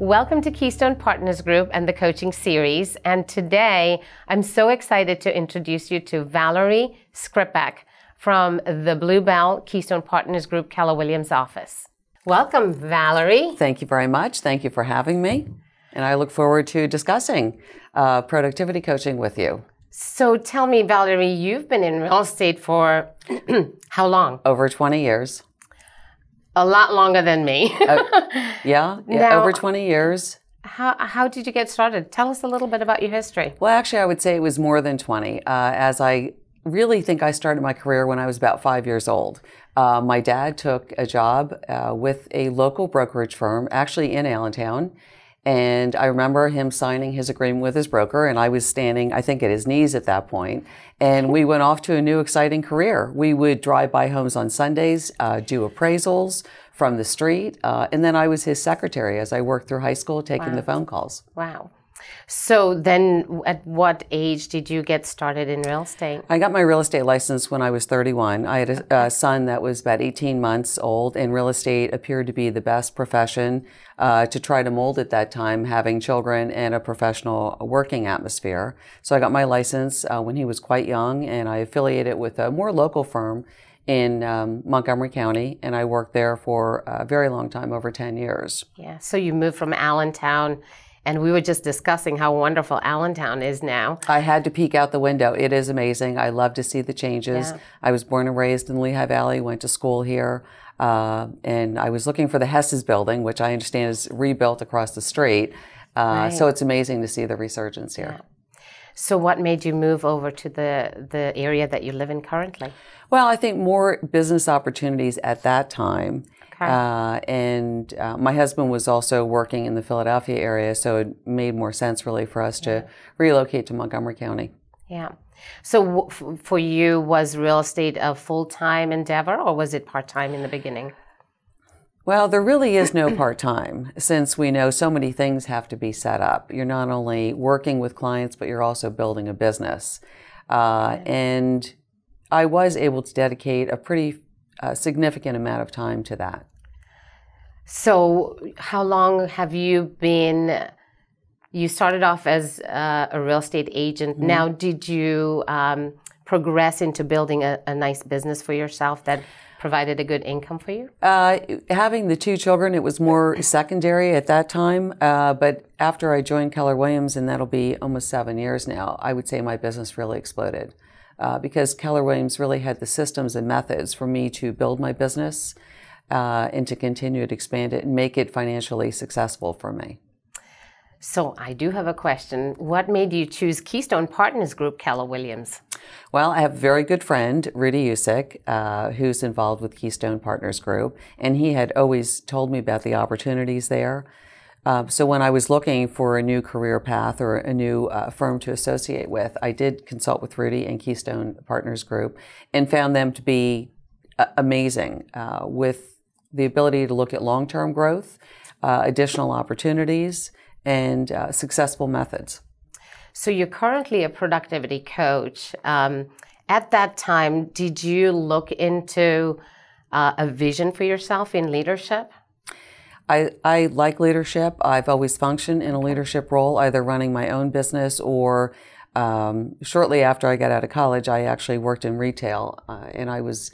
Welcome to Keystone Partners Group and the coaching series. And today, I'm so excited to introduce you to Valerie Skripek from the Bluebell Keystone Partners Group Keller Williams office. Welcome, Valerie. Thank you very much. Thank you for having me. And I look forward to discussing productivity coaching with you. So tell me, Valerie, you've been in real estate for how long? Over 20 years. A lot longer than me. Yeah, Now, over 20 years. How did you get started? Tell us a little bit about your history. Well, actually, I would say it was more than 20, as I really think I started my career when I was about 5 years old. My dad took a job with a local brokerage firm, actually in Allentown. And I remember him signing his agreement with his broker, and I was standing, I think, at his knees at that point. And we went off to a new, exciting career. We would drive by homes on Sundays, do appraisals from the street, and then I was his secretary as I worked through high school, taking the phone calls. Wow. So then at what age did you get started in real estate? I got my real estate license when I was 31. I had a son that was about 18 months old, and real estate appeared to be the best profession to try to mold at that time, having children and a professional working atmosphere. So I got my license when he was quite young, and I affiliated with a more local firm in Montgomery County, and I worked there for a very long time, over 10 years. Yeah, so you moved from Allentown, and we were just discussing how wonderful Allentown is now. I had to peek out the window. It is amazing. I love to see the changes. Yeah. I was born and raised in Lehigh Valley, went to school here, and I was looking for the Hess's building, which I understand is rebuilt across the street. Right. So it's amazing to see the resurgence here. Yeah. So what made you move over to the area that you live in currently? Well, I think more business opportunities at that time. Okay. And my husband was also working in the Philadelphia area, so it made more sense really for us to relocate to Montgomery County. Yeah. So for you, was real estate a full-time endeavor, or was it part-time in the beginning? Well, there really is no part-time, since we know so many things have to be set up. You're not only working with clients, but you're also building a business. And I was able to dedicate a pretty significant amount of time to that. So how long have you been, you started off as a real estate agent. Mm-hmm. Now, did you progress into building a nice business for yourself that provided a good income for you? Having the two children, it was more secondary at that time. But after I joined Keller Williams, and that'll be almost 7 years now, I would say my business really exploded. Because Keller Williams really had the systems and methods for me to build my business and to continue to expand it and make it financially successful for me. So I do have a question. What made you choose Keystone Partners Group Keller Williams? Well, I have a very good friend, Rudy Usick, who's involved with Keystone Partners Group, and he had always told me about the opportunities there. So when I was looking for a new career path or a new firm to associate with, I did consult with Rudy and Keystone Partners Group and found them to be amazing with the ability to look at long-term growth, additional opportunities, and successful methods. So you're currently a productivity coach. At that time, did you look into a vision for yourself in leadership? I like leadership. I've always functioned in a leadership role, either running my own business or shortly after I got out of college, I actually worked in retail. And I was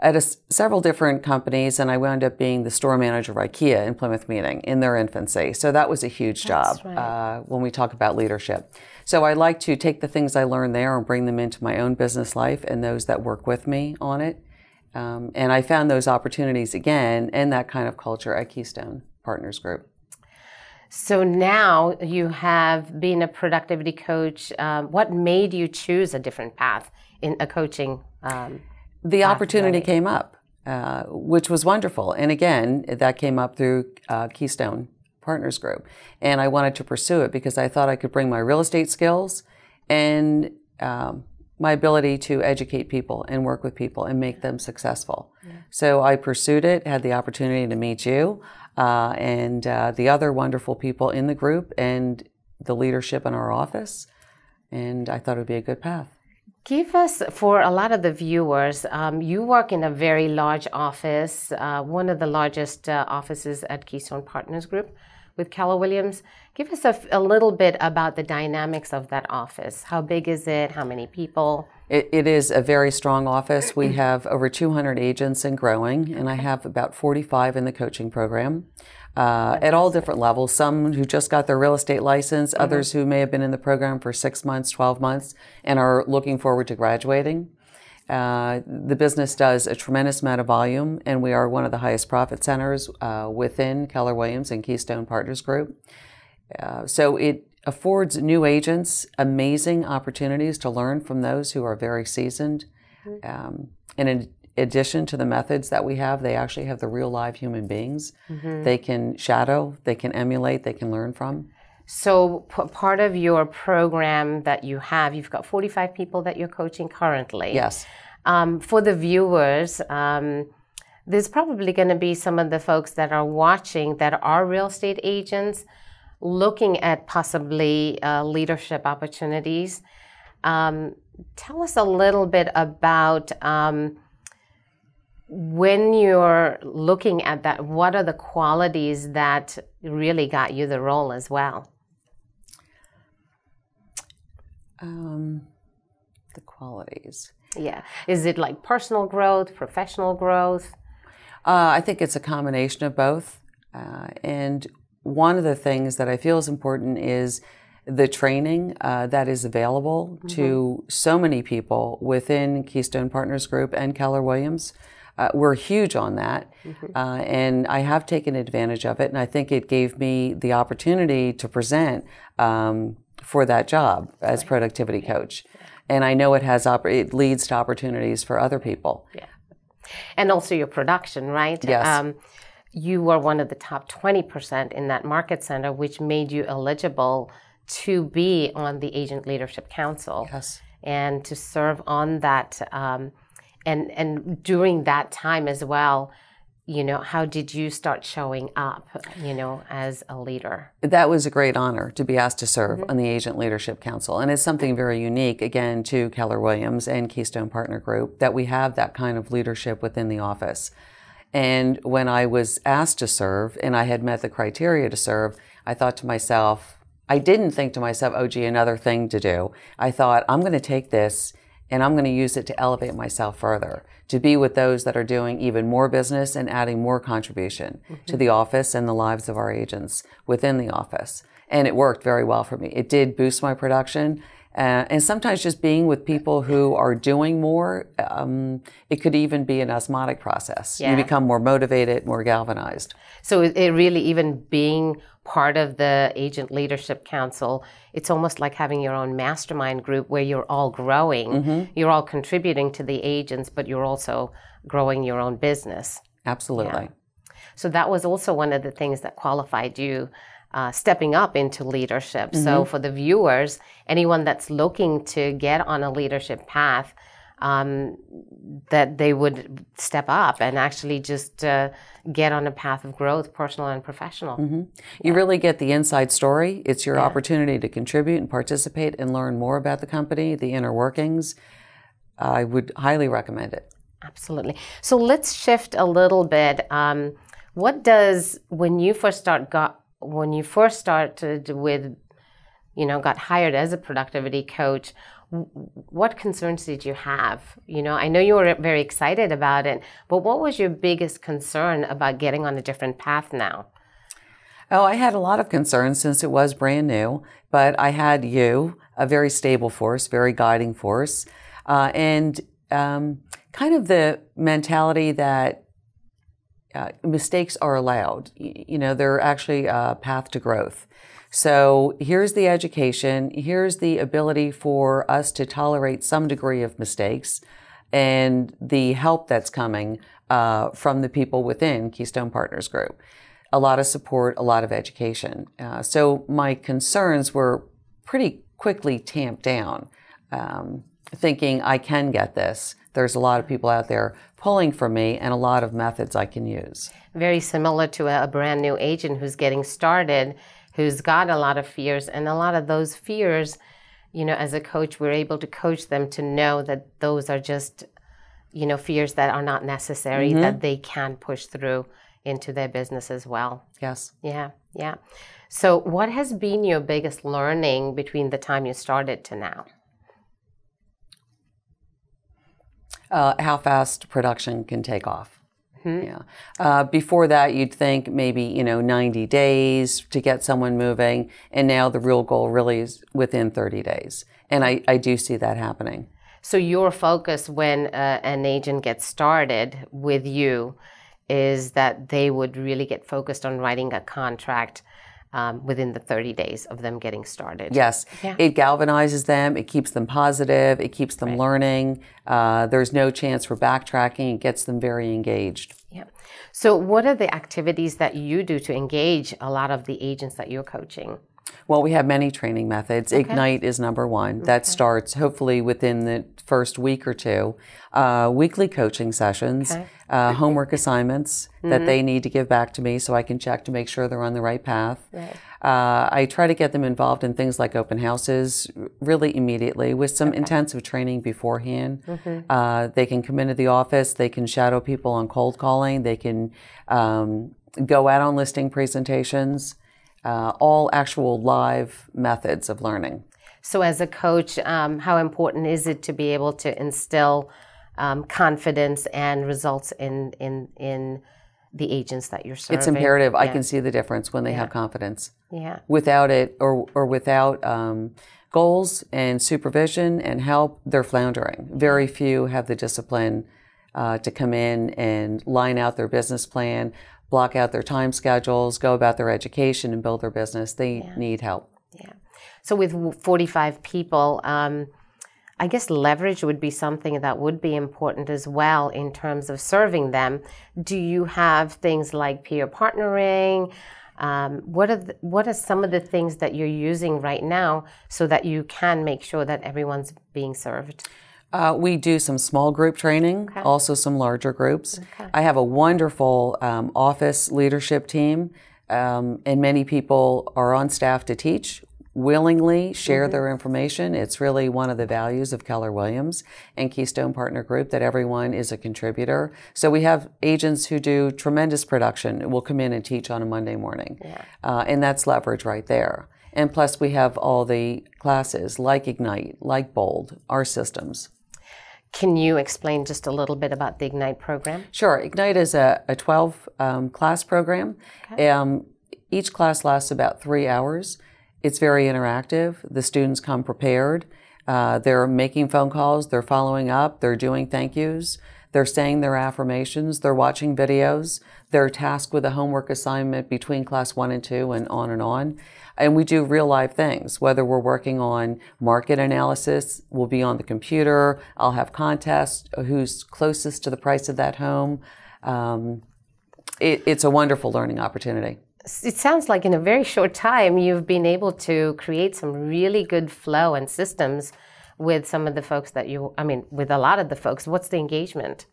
at several different companies, and I wound up being the store manager of IKEA in Plymouth Meeting in their infancy. So that was a huge job when we talk about leadership. So I like to take the things I learned there and bring them into my own business life and those that work with me on it. And I found those opportunities again and that kind of culture at Keystone Partners Group. So now you have been a productivity coach. What made you choose a different path in a coaching The opportunity came up, which was wonderful. And again, that came up through Keystone Partners Group. And I wanted to pursue it because I thought I could bring my real estate skills and my ability to educate people and work with people and make them successful. Yeah. So I pursued it, had the opportunity to meet you and the other wonderful people in the group and the leadership in our office. And I thought it would be a good path. Give us, for a lot of the viewers, you work in a very large office, one of the largest offices at Keystone Partners Group. with Keller Williams. Give us a little bit about the dynamics of that office. How big is it? How many people? It is a very strong office. We have over 200 agents and growing, and I have about 45 in the coaching program at all different levels. Some who just got their real estate license, others who may have been in the program for 6 months, 12 months, and are looking forward to graduating. The business does a tremendous amount of volume, and we are one of the highest profit centers within Keller Williams and Keystone Partners Group. So it affords new agents amazing opportunities to learn from those who are very seasoned. And in addition to the methods that we have, they actually have the real live human beings. They can shadow, they can emulate, they can learn from. So part of your program that you have, you've got 45 people that you're coaching currently. Yes. For the viewers, there's probably going to be some of the folks that are watching that are real estate agents looking at possibly leadership opportunities. Tell us a little bit about when you're looking at that, what are the qualities that really got you the role as well? The qualities. Yeah. Is it like personal growth, professional growth? I think it's a combination of both. And one of the things that I feel is important is the training that is available to so many people within Keystone Partners Group and Keller Williams. We're huge on that, and I have taken advantage of it, and I think it gave me the opportunity to present for that job as productivity coach. And I know it leads to opportunities for other people. Yeah. And also your production, right? Yes. You were one of the top 20% in that market center, which made you eligible to be on the Agent Leadership Council. Yes. And to serve on that. And during that time as well, you know, how did you start showing up, you know, as a leader? That was a great honor to be asked to serve on the Agent Leadership Council. And it's something very unique, again, to Keller Williams and Keystone Partner Group, that we have that kind of leadership within the office. And when I was asked to serve and I had met the criteria to serve, I thought to myself, I didn't think to myself, oh, gee, another thing to do. I thought, I'm going to take this and I'm going to use it to elevate myself further, to be with those that are doing even more business and adding more contribution to the office and the lives of our agents within the office. And it worked very well for me. It did boost my production. And sometimes just being with people who are doing more, it could even be an osmotic process. Yeah. You become more motivated, more galvanized. So it really, even being part of the Agent Leadership Council, it's almost like having your own mastermind group where you're all growing. You're all contributing to the agents, but you're also growing your own business. Absolutely. Yeah. So that was also one of the things that qualified you stepping up into leadership. So for the viewers, anyone that's looking to get on a leadership path, that they would step up and actually just get on a path of growth, personal and professional. You really get the inside story. It's your opportunity to contribute and participate and learn more about the company, the inner workings. I would highly recommend it. Absolutely. So let's shift a little bit. What does, when you first started with, you know, got hired as a productivity coach, what concerns did you have? You know, I know you were very excited about it, but what was your biggest concern about getting on a different path now? Oh, I had a lot of concerns since it was brand new, but I had you, a very stable force, very guiding force, and kind of the mentality that mistakes are allowed. You know, they're actually a path to growth. So here's the education, here's the ability for us to tolerate some degree of mistakes and the help that's coming from the people within Keystone Partners Group. A lot of support, a lot of education. So my concerns were pretty quickly tamped down, thinking I can get this. There's a lot of people out there pulling for me and a lot of methods I can use. Very similar to a brand new agent who's getting started, who's got a lot of fears, and a lot of those fears, you know, as a coach, we're able to coach them to know that those are just, you know, fears that are not necessary, that they can push through into their business as well. Yes. Yeah. Yeah. So what has been your biggest learning between the time you started to now? How fast production can take off. Yeah. Before that, you'd think maybe, 90 days to get someone moving. And now the real goal really is within 30 days. And I do see that happening. So your focus when an agent gets started with you is that they would really get focused on writing a contract within the 30 days of them getting started. Yes. Yeah. It galvanizes them. It keeps them positive. It keeps them learning. There's no chance for backtracking. It gets them very engaged. Yeah. So what are the activities that you do to engage a lot of the agents that you're coaching? Well, we have many training methods. Okay. Ignite is number one. Okay. That starts hopefully within the first week or two. Weekly coaching sessions, okay. Homework assignments that they need to give back to me so I can check to make sure they're on the right path. Right. I try to get them involved in things like open houses really immediately with some intensive training beforehand. They can come into the office. They can shadow people on cold calling. They can go out on listing presentations. All actual live methods of learning. So as a coach, how important is it to be able to instill confidence and results in the agents that you're serving? It's imperative. Yeah. I can see the difference when they have confidence. Yeah. Without it or without goals and supervision and help, they're floundering. Very few have the discipline to come in and line out their business plan, block out their time schedules, go about their education and build their business. They need help. Yeah. So with 45 people, I guess leverage would be something that would be important as well in terms of serving them. Do you have things like peer partnering? What are some of the things that you're using right now so that you can make sure that everyone's being served? We do some small group training, also some larger groups. I have a wonderful office leadership team, and many people are on staff to teach, willingly share their information. It's really one of the values of Keller Williams and Keystone Partner Group that everyone is a contributor. So we have agents who do tremendous production, will come in and teach on a Monday morning, and that's leverage right there. And plus we have all the classes like Ignite, like Bold, our systems. Can you explain just a little bit about the Ignite program? Sure. Ignite is a 12-class program. Each class lasts about 3 hours. It's very interactive. The students come prepared. They're making phone calls. They're following up. They're doing thank yous. They're saying their affirmations. They're watching videos. They're tasked with a homework assignment between class 1 and 2 and on and on. And we do real live things, whether we're working on market analysis, we'll be on the computer, I'll have contests, who's closest to the price of that home. It's a wonderful learning opportunity. It sounds like in a very short time, you've been able to create some really good flow and systems with some of the folks with a lot of the folks. What's the engagement?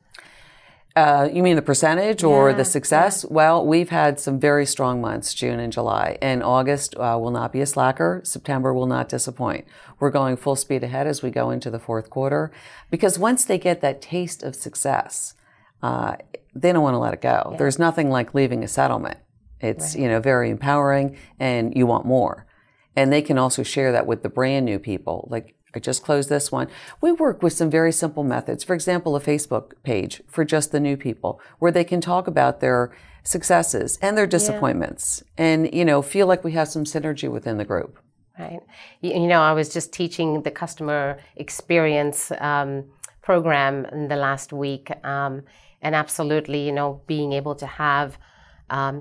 You mean the percentage or the success? Yeah. Well, we've had some very strong months, June and July, and August will not be a slacker. September will not disappoint. We're going full speed ahead as we go into the fourth quarter, because once they get that taste of success, they don't want to let it go. Yeah. There's nothing like leaving a settlement. It's, very empowering, and you want more. And they can also share that with the brand new people. Like, I just closed this one. We work with some very simple methods. For example, a Facebook page for just the new people where they can talk about their successes and their disappointments and, feel like we have some synergy within the group. Right. I was just teaching the customer experience program in the last week. And absolutely, being able to have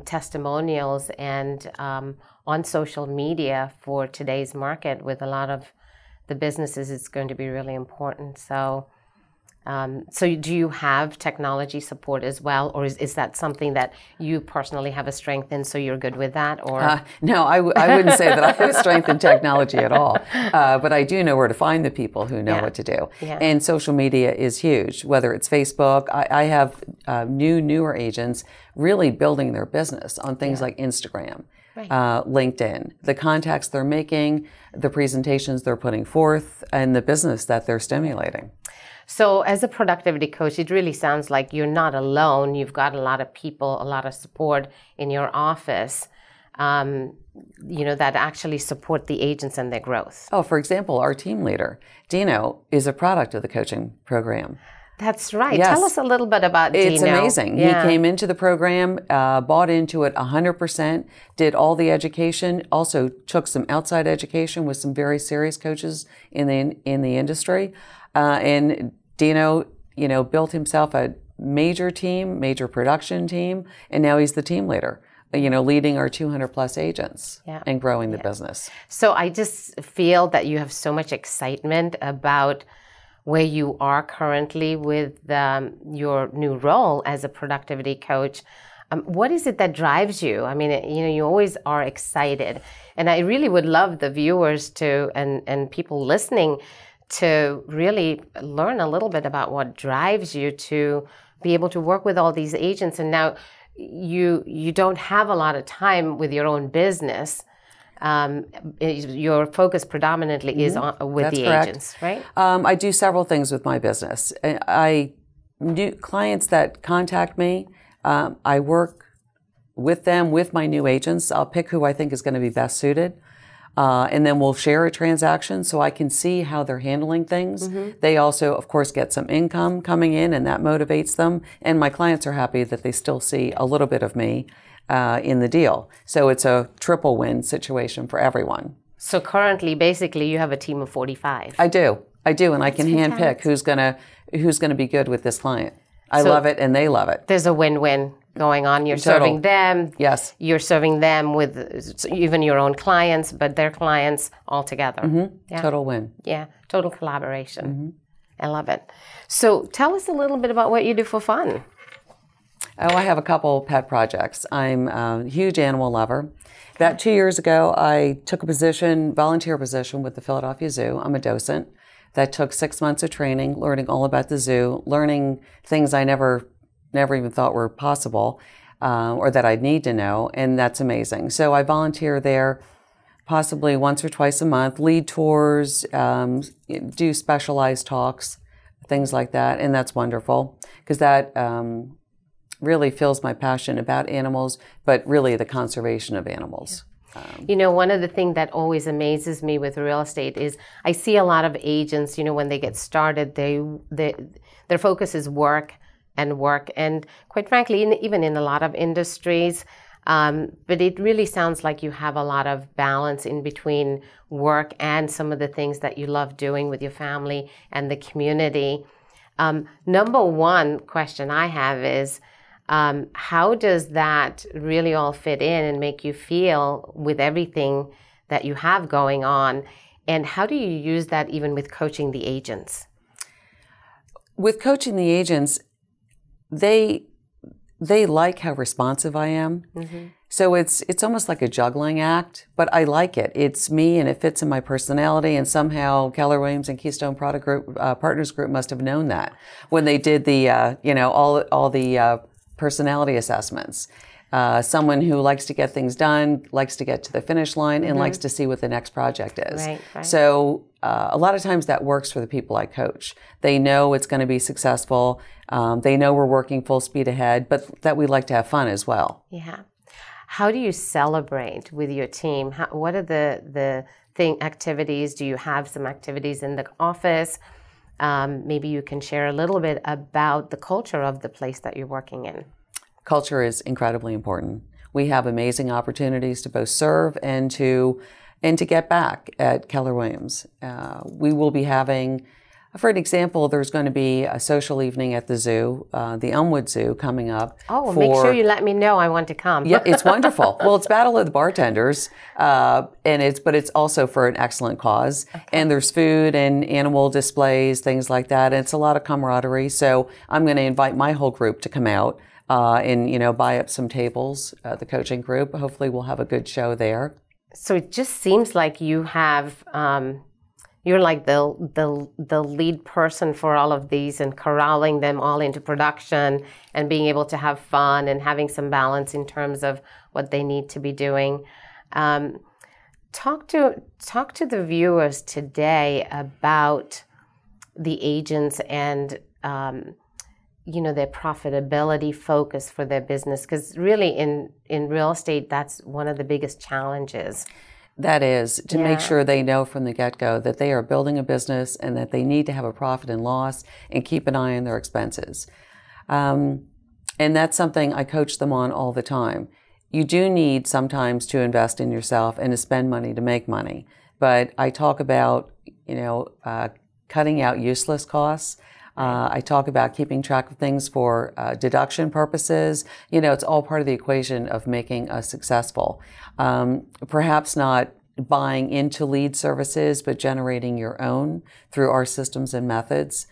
testimonials and on social media for today's market with a lot of the businesses, it's going to be really important. So do you have technology support as well, or is that something that you personally have a strength in, so you're good with that? Or no, I wouldn't say that I have strength in technology at all, but I do know where to find the people who know what to do. Yeah. And social media is huge, whether it's Facebook. I have newer agents really building their business on things like Instagram. Right. LinkedIn, the contacts they're making, the presentations they're putting forth, and the business that they're stimulating. So as a productivity coach, it really sounds like you're not alone. You've got a lot of people, a lot of support in your office. that actually support the agents and their growth? Oh, for example, our team leader, Dino, is a product of the coaching program. That's right. Yes. Tell us a little bit about Dino. It's amazing. Yeah. He came into the program, bought into it 100%, did all the education, also took some outside education with some very serious coaches in the industry. And Dino, built himself a major production team, and now he's the team leader, leading our 200 plus agents and growing the business. So I just feel that you have so much excitement about where you are currently with your new role as a productivity coach. What is it that drives you? I mean, you always are excited. And I really would love the viewers and people listening to really learn a little bit about what drives you to be able to work with all these agents. And now you don't have a lot of time with your own business. Your focus predominantly is with That's the correct. agents, right? I do several things with my business. New clients that contact me, I work with them, with my new agents. I'll pick who I think is going to be best suited. And then we'll share a transaction so I can see how they're handling things. They also, of course, get some income coming in, and that motivates them. And my clients are happy that they still see a little bit of me in the deal. So it's a triple win situation for everyone. So currently, basically, you have a team of 45. I do, and I can handpick who's gonna be good with this client. I love it, and they love it. There's a win-win going on. You're serving them. Yes. You're serving them with even your own clients, but their clients all together. Yeah. Total win. Yeah, total collaboration. I love it. So tell us a little bit about what you do for fun. Oh, I have a couple pet projects. I'm a huge animal lover. About 2 years ago, I took a volunteer position with the Philadelphia Zoo. I'm a docent. That took 6 months of training, learning all about the zoo, learning things I never even thought were possible, or that I'd need to know, and that's amazing. So I volunteer there possibly once or twice a month, lead tours, do specialized talks, things like that, and that's wonderful because that really fills my passion about animals, but really the conservation of animals. One of the things that always amazes me with real estate is I see a lot of agents, when they get started, their focus is work. And quite frankly, even in a lot of industries, but it really sounds like you have a lot of balance in between work and some of the things that you love doing with your family and the community. Number one question I have is, how does that really all fit in and make you feel with everything that you have going on? And how do you use that even with coaching the agents? With coaching the agents, they like how responsive I am. So it's almost like a juggling act, but I like it. It's me and it fits in my personality, and somehow Keller Williams and Keystone Product Group Partners Group must have known that when they did the all the personality assessments. Someone who likes to get things done, likes to get to the finish line, and likes to see what the next project is. Right. So a lot of times that works for the people I coach. They know it's going to be successful. They know we're working full speed ahead, but that we like to have fun as well. Yeah. How do you celebrate with your team? What are the activities? Do you have some activities in the office? Maybe you can share a little bit about the culture of the place that you're working in. Culture is incredibly important. We have amazing opportunities to both serve and to get back at Keller Williams. We will be having, for an example, there's going to be a social evening at the zoo, the Elmwood Zoo, coming up. Oh, make sure you let me know. I want to come. Yeah, it's wonderful. Well, it's Battle of the Bartenders, but it's also for an excellent cause. Okay. And there's food and animal displays, things like that. And it's a lot of camaraderie. So I'm going to invite my whole group to come out and buy up some tables. The coaching group. Hopefully, we'll have a good show there. So it just seems like you have. You're like the lead person for all of these and corralling them all into production and being able to have fun and having some balance in terms of what they need to be doing. Talk to the viewers today about the agents and their profitability focus for their business? Because really in real estate, that's one of the biggest challenges. That is, to make sure they know from the get-go that they are building a business and that they need to have a profit and loss and keep an eye on their expenses. And that's something I coach them on all the time. You do need sometimes to invest in yourself and to spend money to make money. But I talk about, cutting out useless costs. I talk about keeping track of things for deduction purposes. It's all part of the equation of making us successful. Perhaps not buying into lead services, but generating your own through our systems and methods.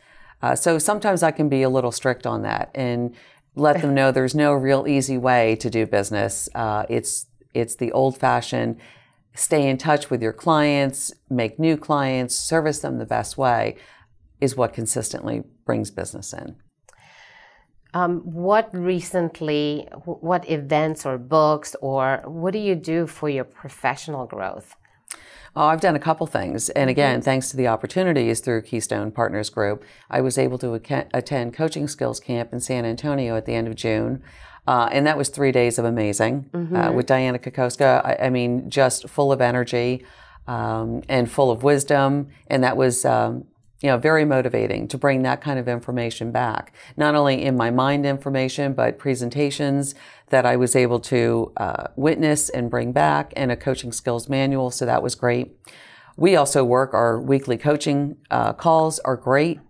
So sometimes I can be a little strict on that and let them know there's no real easy way to do business. It's the old-fashioned, stay in touch with your clients, make new clients, service them the best way, is what consistently brings business in. What events or books or what do you do for your professional growth? Oh, I've done a couple things. And again, thanks to the opportunities through Keystone Partners Group, I was able to attend Coaching Skills Camp in San Antonio at the end of June. And that was 3 days of amazing with Diana Kokoska. I mean, just full of energy and full of wisdom. And that was, very motivating to bring that kind of information back. Not only in my mind information, but presentations that I was able to witness and bring back, and a coaching skills manual. So that was great. We also work, our weekly coaching calls are great,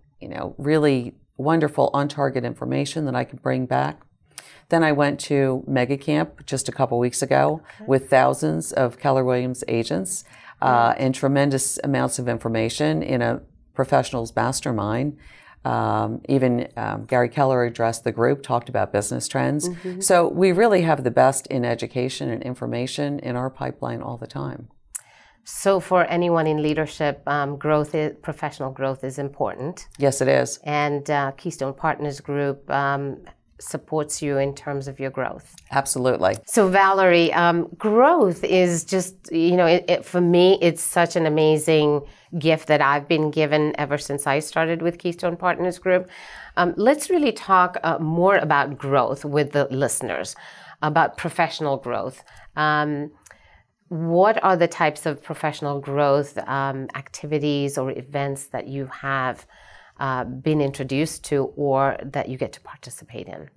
really wonderful on-target information that I could bring back. Then I went to Mega Camp just a couple weeks ago with thousands of Keller Williams agents and tremendous amounts of information in a professionals mastermind. Even Gary Keller addressed the group, talked about business trends. So we really have the best in education and information in our pipeline all the time. So for anyone in leadership, professional growth is important. Yes, it is. And Keystone Partners Group supports you in terms of your growth. Absolutely. So Valerie, growth is just, for me, it's such an amazing gift that I've been given ever since I started with Keystone Partners Group. Let's really talk more about growth with the listeners, about professional growth. What are the types of professional growth activities or events that you have been introduced to or that you get to participate in?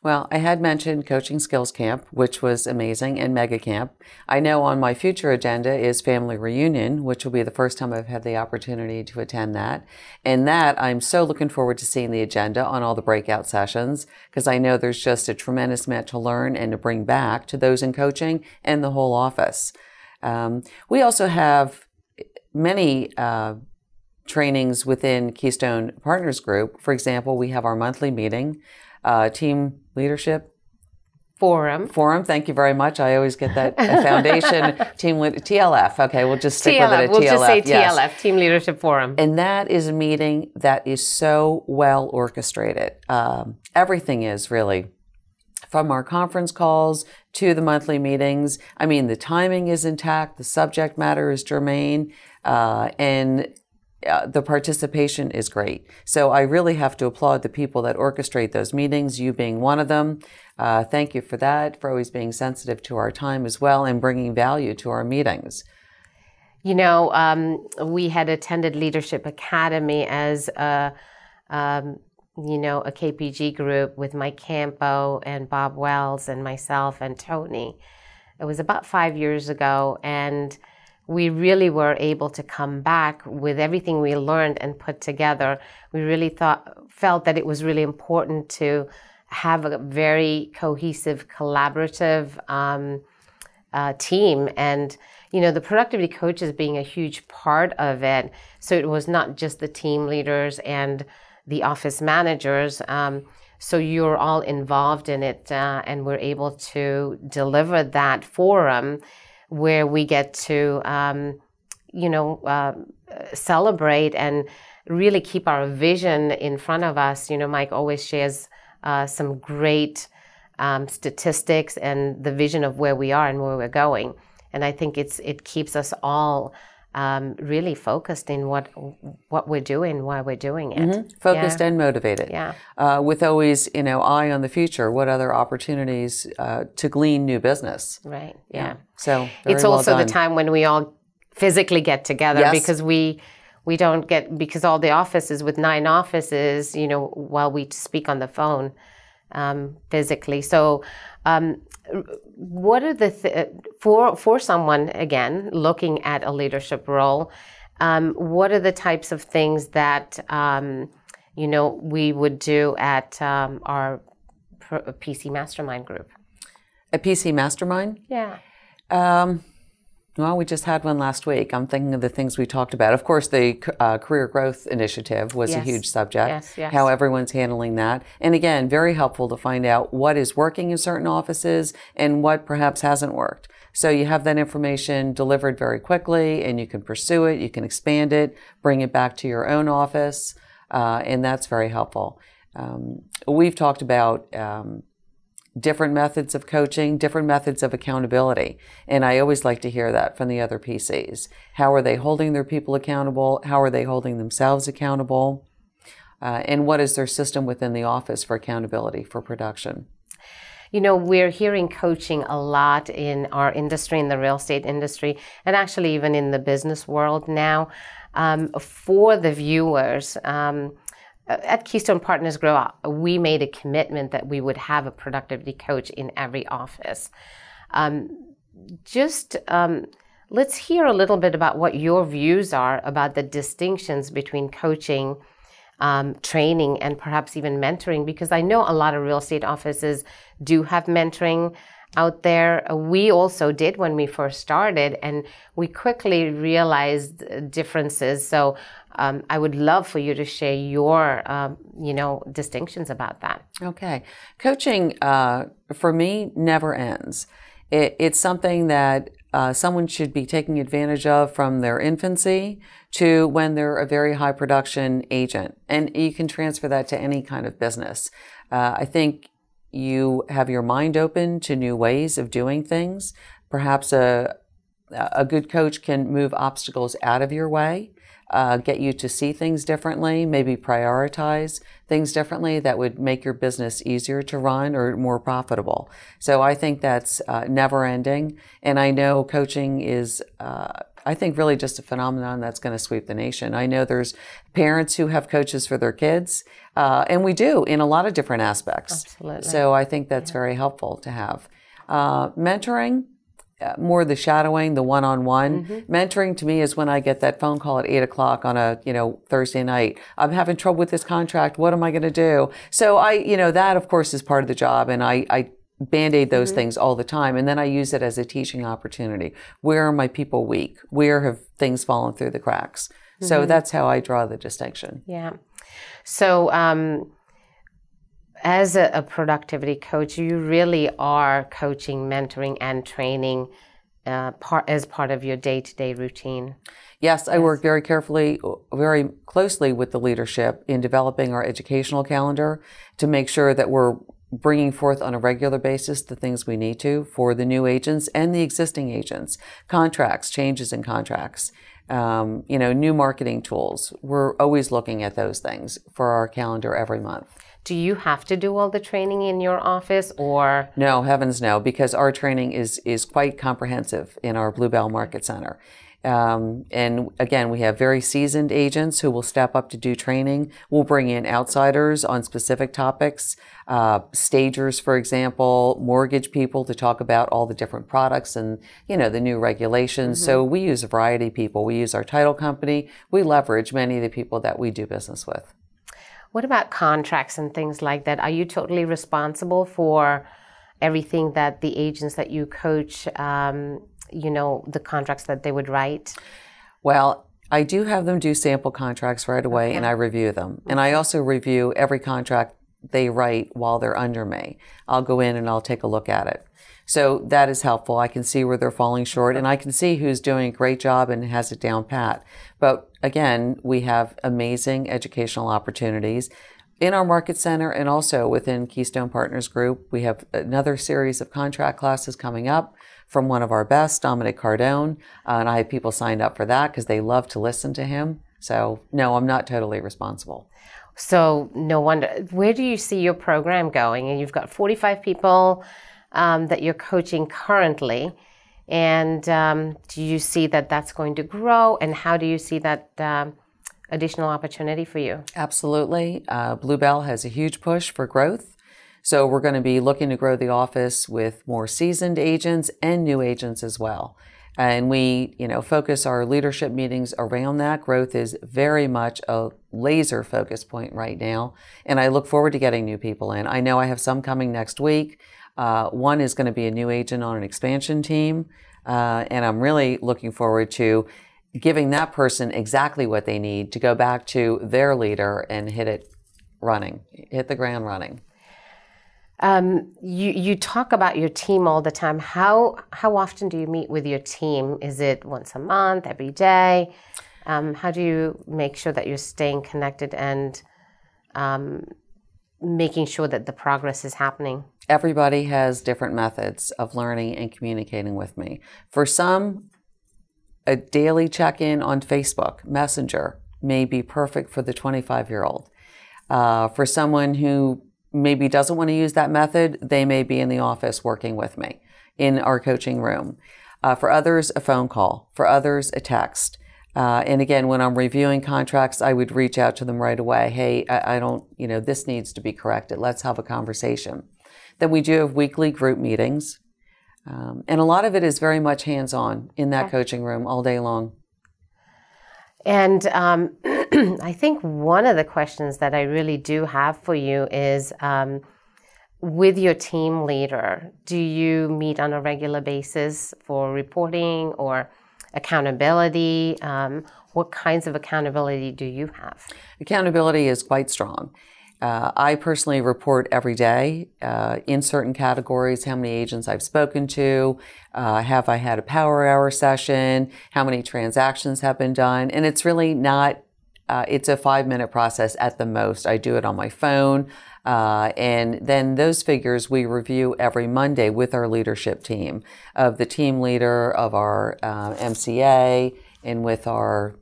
Well, I had mentioned Coaching Skills Camp, which was amazing, and Mega Camp. I know on my future agenda is Family Reunion, which will be the first time I've had the opportunity to attend that. And that, I'm so looking forward to seeing the agenda on all the breakout sessions, because I know there's just a tremendous amount to learn and to bring back to those in coaching and the whole office. We also have many trainings within Keystone Partners Group. For example, we have our monthly meeting, Team Leadership Forum. Thank you very much. I always get that foundation. TLF. Okay, we'll just stick with it at TLF. We'll just say TLF, yes. Team Leadership Forum. And that is a meeting that is so well orchestrated. Everything is really, from our conference calls to the monthly meetings. I mean, the timing is intact, the subject matter is germane, and the participation is great. So I really have to applaud the people that orchestrate those meetings, you being one of them. Thank you for that, for always being sensitive to our time as well and bringing value to our meetings. We had attended Leadership Academy as a KPG group with Mike Campo and Bob Wells and myself and Tony. It was about 5 years ago, and we really were able to come back with everything we learned and put together. We really felt that it was really important to have a very cohesive, collaborative team. And, the productivity coaches being a huge part of it. So it was not just the team leaders and the office managers. So you're all involved in it, and we're able to deliver that forum where we get to, celebrate and really keep our vision in front of us. Mike always shares some great statistics and the vision of where we are and where we're going. And I think it keeps us all really focused in what we're doing, why we're doing it. Focused and motivated. Yeah. With always, eye on the future. What other opportunities to glean new business? Right. Yeah. So very it's well also done. the time when we all physically get together, Yes. because we don't get, because all the offices, with 9 offices, while we speak on the phone physically. So what are the for someone, again, looking at a leadership role, what are the types of things that we would do at our PC Mastermind group? A PC Mastermind? Yeah. Well, we just had one last week. I'm thinking of the things we talked about. Of course, the Career Growth Initiative was a huge subject, yes. how everyone's handling that. And again, very helpful to find out what is working in certain offices and what perhaps hasn't worked. So you have that information delivered very quickly, and you can pursue it, you can expand it, bring it back to your own office, and that's very helpful. We've talked about different methods of coaching, different methods of accountability. And I always like to hear that from the other PCs. How are they holding their people accountable? How are they holding themselves accountable? And what is their system within the office for accountability, for production? We're hearing coaching a lot in our industry, in the real estate industry, and actually even in the business world now. For the viewers, at Keystone Partners Grow Up, we made a commitment that we would have a productivity coach in every office. Let's hear a little bit about what your views are about the distinctions between coaching, training, and perhaps even mentoring, because I know a lot of real estate offices do have mentoring out there. We also did when we first started, and we quickly realized differences. So I would love for you to share your, distinctions about that. Okay. Coaching, for me, never ends. It's something that someone should be taking advantage of from their infancy to when they're a very high production agent. And you can transfer that to any kind of business. I think you have your mind open to new ways of doing things. Perhaps a good coach can move obstacles out of your way, get you to see things differently, maybe prioritize things differently that would make your business easier to run or more profitable. So I think that's never ending. And I know coaching is, I think, really just a phenomenon that's going to sweep the nation. I know there's parents who have coaches for their kids, and we do in a lot of different aspects. Absolutely. So I think that's very helpful to have. Mentoring, more the shadowing, the one-on-one. Mentoring to me is when I get that phone call at 8 o'clock on a, Thursday night. I'm having trouble with this contract. What am I going to do? So that of course is part of the job, and I Band-Aid those things all the time. And then I use it as a teaching opportunity. Where are my people weak? Where have things fallen through the cracks? So that's how I draw the distinction. Yeah. So, as a productivity coach, you really are coaching, mentoring, and training as part of your day-to-day routine. Yes, I work very closely with the leadership in developing our educational calendar to make sure that we're bringing forth on a regular basis the things we need to for the new agents and the existing agents, contracts, changes in contracts, new marketing tools. We're always looking at those things for our calendar every month. Do you have to do all the training in your office, or? No, heavens no, because our training is quite comprehensive in our Bluebell Market Center. And again, we have very seasoned agents who will step up to do training. We'll bring in outsiders on specific topics, stagers, for example, mortgage people to talk about all the different products and, the new regulations. So we use a variety of people. We use our title company. We leverage many of the people that we do business with. What about contracts and things like that? Are you totally responsible for everything that the agents that you coach, the contracts that they would write? Well, I do have them do sample contracts right away, and I review them. And I also review every contract they write while they're under me. I'll go in and I'll take a look at it. So that is helpful. I can see where they're falling short, and I can see who's doing a great job and has it down pat. But again, we have amazing educational opportunities. in our Market Center and also within Keystone Partners Group. We have another series of contract classes coming up from one of our best, Dominic Cardone, and I have people signed up for that because they love to listen to him. So no, I'm not totally responsible. So no wonder. Where do you see your program going? And you've got 45 people that you're coaching currently. And do you see that that's going to grow? And how do you see that additional opportunity for you? Absolutely. Bluebell has a huge push for growth. So we're going to be looking to grow the office with more seasoned agents and new agents as well. And we, focus our leadership meetings around that. Growth is very much a laser focus point right now. And I look forward to getting new people in. I know I have some coming next week. One is going to be a new agent on an expansion team. And I'm really looking forward to giving that person exactly what they need to go back to their leader and hit the ground running. You talk about your team all the time. How often do you meet with your team? Is it once a month, every day? How do you make sure that you're staying connected and making sure that the progress is happening? Everybody has different methods of learning and communicating with me. For some, a daily check-in on Facebook Messenger may be perfect for the 25-year-old. For someone who maybe doesn't want to use that method, they may be in the office working with me in our coaching room. For others, a phone call. For others, a text. And again, when I'm reviewing contracts, I would reach out to them right away. Hey, I don't, this needs to be corrected. Let's have a conversation. Then we do have weekly group meetings. And a lot of it is very much hands-on in that coaching room all day long. And I think one of the questions that I really do have for you is, with your team leader, do you meet on a regular basis for reporting or accountability? What kinds of accountability do you have? Accountability is quite strong. I personally report every day in certain categories, how many agents I've spoken to, have I had a power hour session, how many transactions have been done, and it's really not, it's a 5-minute process at the most. I do it on my phone, and then those figures we review every Monday with our leadership team, of the team leader, of our MCA, and with our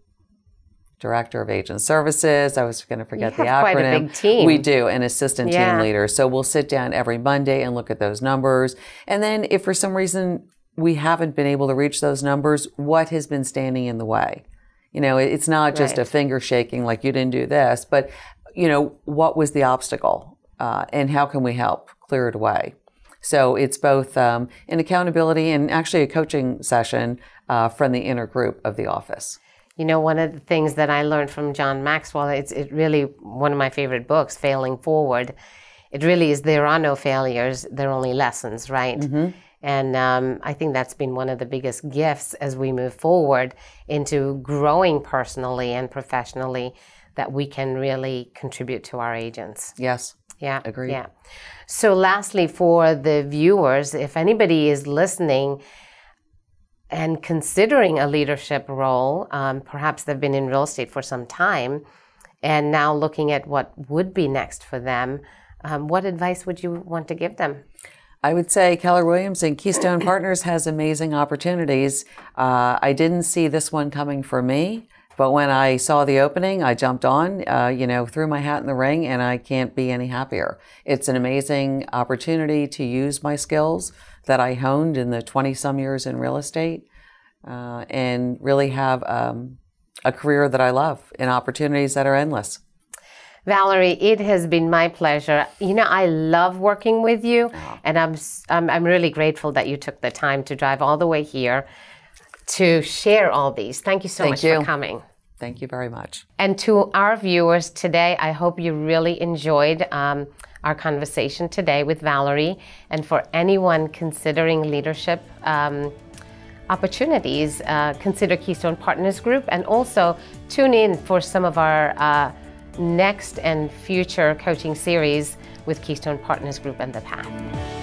Director of Agent Services. I was going to forget the acronym. Quite a big team. We do, an assistant team leader. So we'll sit down every Monday and look at those numbers. And then if for some reason we haven't been able to reach those numbers, what has been standing in the way? It's not just a finger shaking like you didn't do this, but, what was the obstacle? And how can we help clear it away? So it's both an accountability and actually a coaching session from the inner group of the office. One of the things that I learned from John Maxwell, it's really one of my favorite books, Failing Forward. It really is, there are no failures, there are only lessons, right? Mm-hmm. And I think that's been one of the biggest gifts as we move forward into growing personally and professionally, that we can really contribute to our agents. Yes. Yeah. Agreed. Yeah. So lastly, for the viewers, if anybody is listening and considering a leadership role, perhaps they've been in real estate for some time and now looking at what would be next for them, what advice would you want to give them? I would say Keller Williams and Keystone Partners has amazing opportunities. I didn't see this one coming for me, but when I saw the opening, I jumped on, threw my hat in the ring, and I can't be any happier. It's an amazing opportunity to use my skills that I honed in the 20-some years in real estate, and really have a career that I love and opportunities that are endless. Valerie, it has been my pleasure. I love working with you, and I'm really grateful that you took the time to drive all the way here to share all these. Thank you so much for coming. Thank you very much. And to our viewers today, I hope you really enjoyed our conversation today with Valerie. And for anyone considering leadership opportunities, consider Keystone Partners Group, and also tune in for some of our next and future coaching series with Keystone Partners Group and the PATEL.